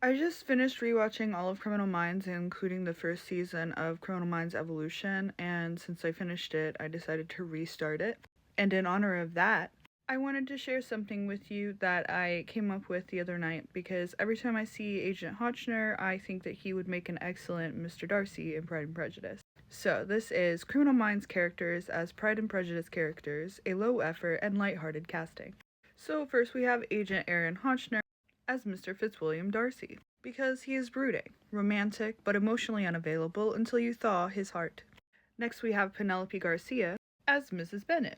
I just finished rewatching all of Criminal Minds, including the first season of Criminal Minds Evolution, and since I finished it, I decided to restart it. And in honor of that, I wanted to share something with you that I came up with the other night because every time I see Agent Hotchner, I think that he would make an excellent Mr. Darcy in Pride and Prejudice. So, this is Criminal Minds characters as Pride and Prejudice characters, a low effort and lighthearted casting. So, first we have Agent Aaron Hotchner as Mr. Fitzwilliam Darcy, because he is brooding, romantic, but emotionally unavailable until you thaw his heart. Next, we have Penelope Garcia as Mrs. Bennet.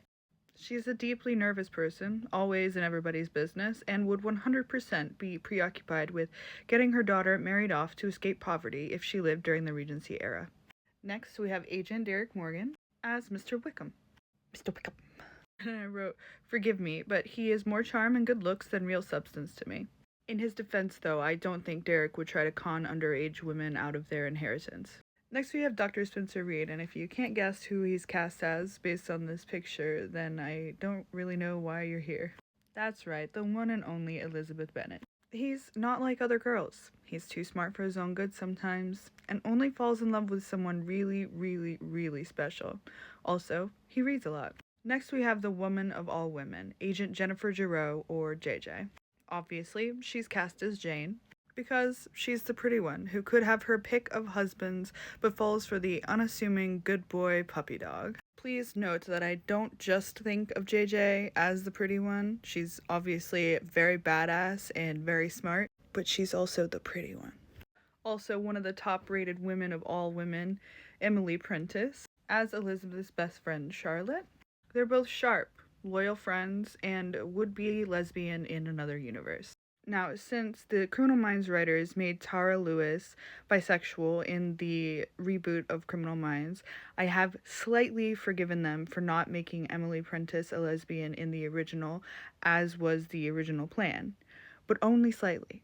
She is a deeply nervous person, always in everybody's business, and would 100% be preoccupied with getting her daughter married off to escape poverty if she lived during the Regency era. Next, we have Agent Derek Morgan as Mr. Wickham. Mr. Wickham. And I wrote, forgive me, but he is more charm and good looks than real substance to me. In his defense, though, I don't think Derek would try to con underage women out of their inheritance. Next, we have Dr. Spencer Reid, and if you can't guess who he's cast as based on this picture, then I don't really know why you're here. That's right, the one and only Elizabeth Bennet. He's not like other girls. He's too smart for his own good sometimes, and only falls in love with someone really, really, really special. Also, he reads a lot. Next, we have the woman of all women, Agent Jennifer Giroux, or JJ. Obviously, she's cast as Jane, because she's the pretty one who could have her pick of husbands but falls for the unassuming good boy puppy dog. Please note that I don't just think of JJ as the pretty one. She's obviously very badass and very smart, but she's also the pretty one. Also, one of the top rated women of all women, Emily Prentice, as Elizabeth's best friend Charlotte. They're both sharp, loyal friends, and would be lesbian in another universe. Now, since the Criminal Minds writers made Tara Lewis bisexual in the reboot of Criminal Minds, I have slightly forgiven them for not making Emily Prentice a lesbian in the original, as was the original plan, but only slightly.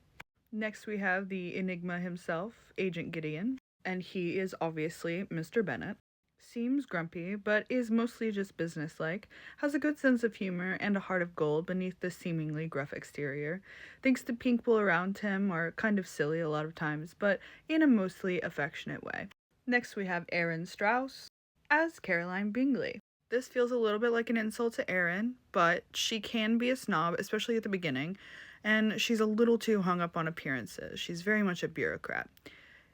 Next, we have the Enigma himself, Agent Gideon, and he is obviously Mr. Bennet. Seems grumpy, but is mostly just businesslike, has a good sense of humor and a heart of gold beneath the seemingly gruff exterior, thinks the people around him are kind of silly a lot of times, but in a mostly affectionate way. Next we have Erin Strauss as Caroline Bingley. This feels a little bit like an insult to Erin, but she can be a snob, especially at the beginning, and she's a little too hung up on appearances. She's very much a bureaucrat.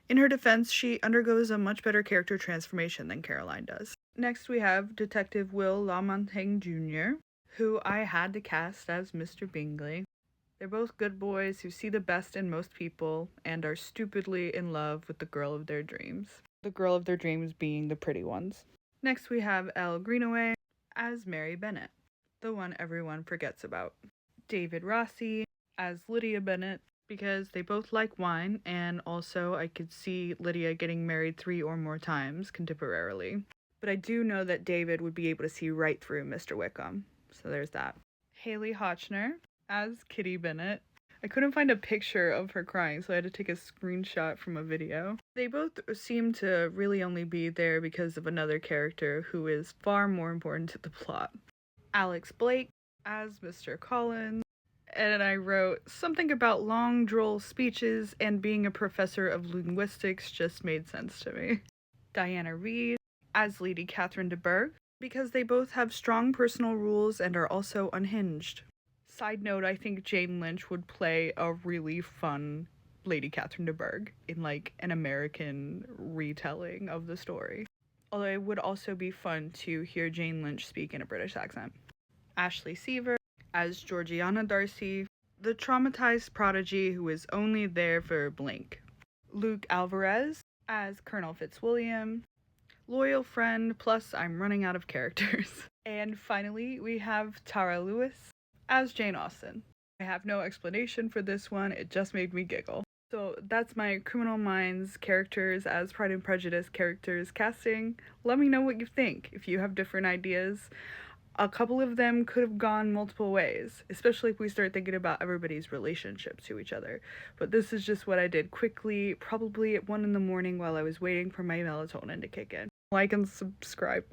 In her defense, she undergoes a much better character transformation than Caroline does. Next, we have Detective Will LaMontagne Jr., who I had to cast as Mr. Bingley. They're both good boys who see the best in most people and are stupidly in love with the girl of their dreams. The girl of their dreams being the pretty ones. Next, we have Elle Greenaway as Mary Bennet, the one everyone forgets about. David Rossi as Lydia Bennet, because they both like wine, and also I could see Lydia getting married 3 or more times contemporarily. But I do know that David would be able to see right through Mr. Wickham, so there's that. Haley Hotchner as Kitty Bennet. I couldn't find a picture of her crying, so I had to take a screenshot from a video. They both seem to really only be there because of another character who is far more important to the plot. Alex Blake as Mr. Collins. And I wrote, something about long, droll speeches and being a professor of linguistics just made sense to me. Diana Reed as Lady Catherine de Bourgh, because they both have strong personal rules and are also unhinged. Side note, I think Jane Lynch would play a really fun Lady Catherine de Bourgh in like an American retelling of the story. Although it would also be fun to hear Jane Lynch speak in a British accent. Ashley Seaver as Georgiana Darcy, the traumatized prodigy who is only there for Blink. Luke Alvarez as Colonel Fitzwilliam, loyal friend, plus I'm running out of characters. And finally, we have Tara Lewis as Jane Austen. I have no explanation for this one, it just made me giggle. So that's my Criminal Minds characters as Pride and Prejudice characters casting. Let me know what you think, if you have different ideas. A couple of them could have gone multiple ways, especially if we start thinking about everybody's relationship to each other. But this is just what I did quickly, probably at 1 in the morning while I was waiting for my melatonin to kick in. Like and subscribe.